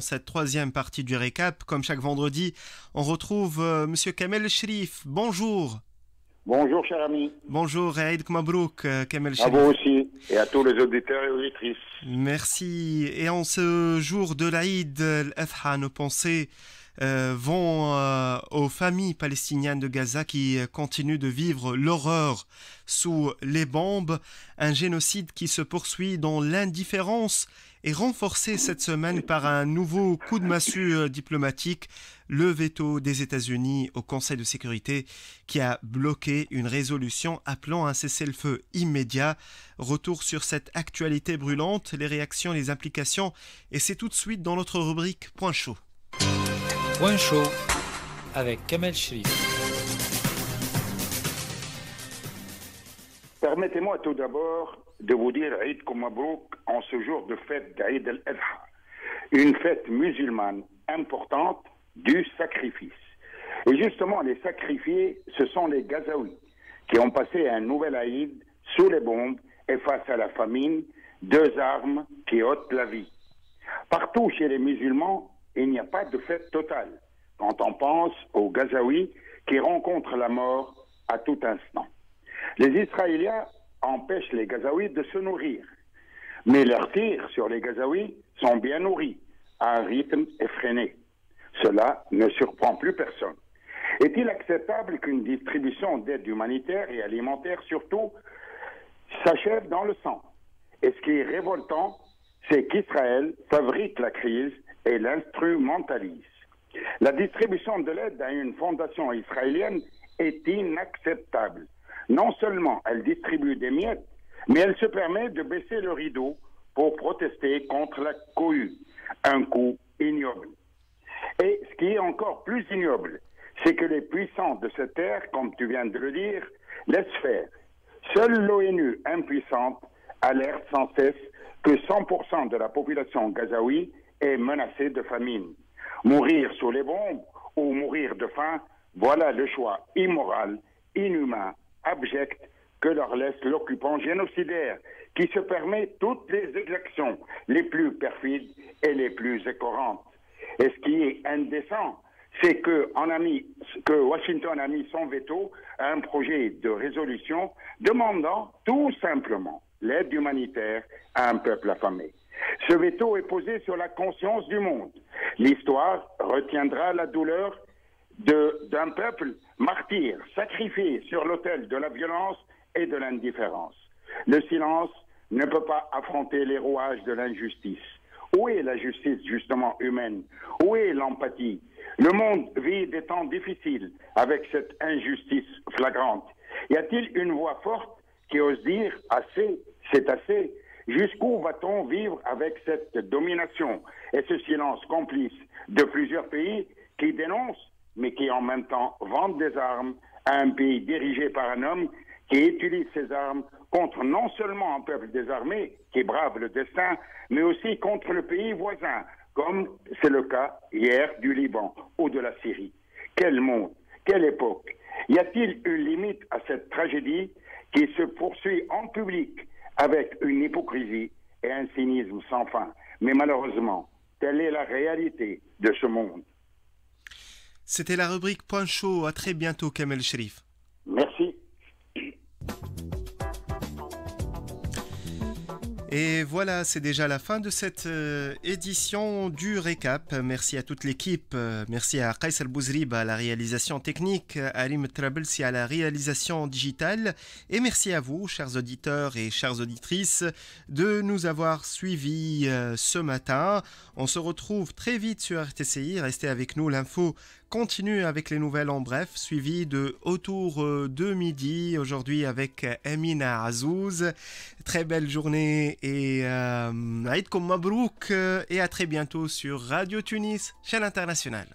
Cette troisième partie du récap, comme chaque vendredi, on retrouve Monsieur Kamel Cherif. Bonjour. Bonjour, cher ami. Bonjour, Eid Mabrouk, Kamel À Cherif. vous aussi, et à tous les auditeurs et auditrices. Merci. Et en ce jour de l'Aïd al-Adha, nos pensées vont aux familles palestiniennes de Gaza qui continuent de vivre l'horreur sous les bombes. Un génocide qui se poursuit dans l'indifférence et renforcé cette semaine par un nouveau coup de massue diplomatique, le veto des États-Unis au Conseil de sécurité qui a bloqué une résolution appelant à un cessez-le-feu immédiat. Retour sur cette actualité brûlante, les réactions, les implications, et c'est tout de suite dans notre rubrique Point chaud. Point chaud avec Kamel Cherif. Permettez-moi tout d'abord de vous dire Eid Mabrouk en ce jour de fête d'Aïd al-Adha, une fête musulmane importante du sacrifice. Et justement, les sacrifiés, ce sont les Gazaouis qui ont passé un nouvel Aïd sous les bombes et face à la famine, deux armes qui ôtent la vie. Partout chez les musulmans, il n'y a pas de fête totale quand on pense aux Gazaouis qui rencontrent la mort à tout instant. Les Israéliens empêchent les Gazaouis de se nourrir, mais leurs tirs sur les Gazaouis sont bien nourris, à un rythme effréné. Cela ne surprend plus personne. Est-il acceptable qu'une distribution d'aide humanitaire et alimentaire surtout s'achève dans le sang? Et ce qui est révoltant, c'est qu'Israël fabrique la crise et l'instrumentalise. La distribution de l'aide à une fondation israélienne est inacceptable. Non seulement elle distribue des miettes, mais elle se permet de baisser le rideau pour protester contre la cohue. Un coup ignoble. Et ce qui est encore plus ignoble, c'est que les puissants de cette terre, comme tu viens de le dire, laissent faire. Seule l'ONU impuissante alerte sans cesse que 100% de la population gazaoui est menacée de famine. Mourir sous les bombes ou mourir de faim, voilà le choix immoral, inhumain, abject que leur laisse l'occupant génocidaire qui se permet toutes les exactions les plus perfides et les plus écœurantes. Et ce qui est indécent, c'est que Washington a mis son veto à un projet de résolution demandant tout simplement l'aide humanitaire à un peuple affamé. Ce veto est posé sur la conscience du monde. L'histoire retiendra la douleur d'un peuple martyr, sacrifié sur l'autel de la violence et de l'indifférence. Le silence ne peut pas affronter les rouages de l'injustice. Où est la justice justement humaine? Où est l'empathie? Le monde vit des temps difficiles avec cette injustice flagrante. Y a-t-il une voix forte qui ose dire « assez, c'est assez » ? Jusqu'où va-t-on vivre avec cette domination et ce silence complice de plusieurs pays qui dénoncent, mais qui en même temps vendent des armes à un pays dirigé par un homme qui utilise ces armes contre non seulement un peuple désarmé qui brave le destin, mais aussi contre le pays voisin, comme c'est le cas hier du Liban ou de la Syrie. Quel monde, quelle époque! Y a-t-il une limite à cette tragédie qui se poursuit en public avec une hypocrisie et un cynisme sans fin? Mais malheureusement, telle est la réalité de ce monde. C'était la rubrique Point chaud. À très bientôt, Kamel Cherif. Merci. Et voilà, c'est déjà la fin de cette édition du récap. Merci à toute l'équipe. Merci à Qais Al-Bouzrib à la réalisation technique, à Alim Trabelsi à la réalisation digitale. Et merci à vous, chers auditeurs et chères auditrices, de nous avoir suivis ce matin. On se retrouve très vite sur RTCI. Restez avec nous, l'info continue avec les nouvelles en bref, suivi de autour de midi, aujourd'hui avec Amina Azouz. Très belle journée et Aïd Mabrouk et à très bientôt sur Radio Tunis, chaîne internationale.